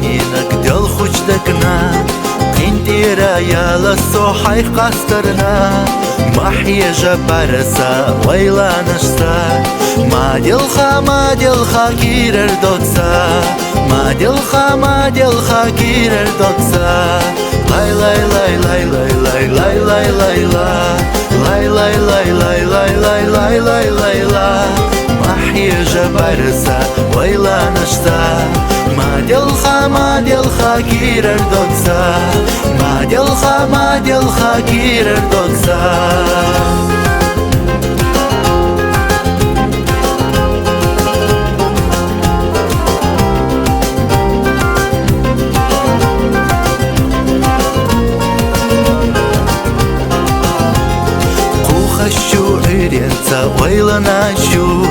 إنك دل خوشتكنا قنديرا يا للصحي قصرنا محيا جبارسا ويلا نشتا ما دلخا كيرر دوتسا ما دلخا كيرر دوتسا لاي لاي لاي لاي لاي لاي لاي لاي لاي لاي لاي لاي لاي لاي لاي لاي لاي لاي محيا جبارسا ويلا نشتا ما دلخا كيرر دوتسا ما دلخا كيرر دوتسا ويلا نشو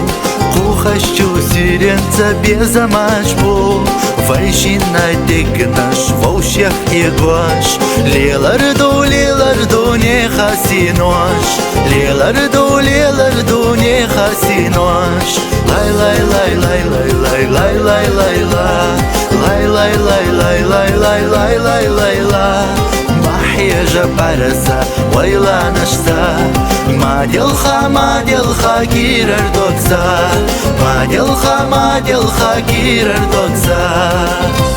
خشو сиренца без амашбу Вайшина дегнаш волшях игош Леларду не хасинош Леларду не хасинош Лай лай лай лай лай лай лай лай лай лай лай лай лай лай лай лай лай лай محيا جبارسا ويلا نشتا ما دلخا كيرر دوتسا ما دلخا كيرر دوتسا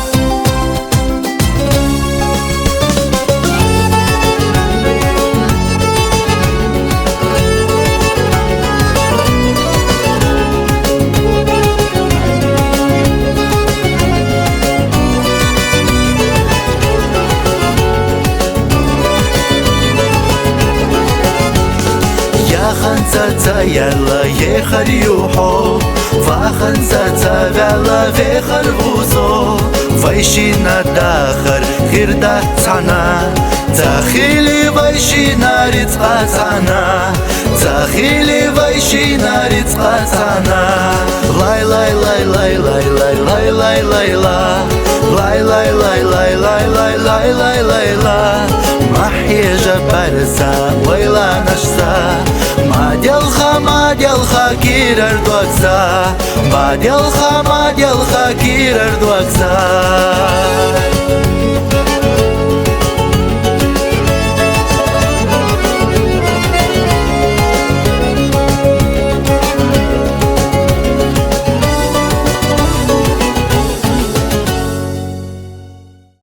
خنزة يلا يخر يوحو فخنزة يلا يخر بوزو فايشينا داخر غير داتانا تخيلي فايشينا ريتقاتانا تخيلي فايشينا ريتقاتانا لاي لاي لاي لاي لاي لاي لاي لاي لاي لاي لاي لاي لاي لاي لاي لاي لاي لاي محيا جبارسا ويلا نشتا ما دلخا كيرر دوتسا ما دلخا كيرر دوتسا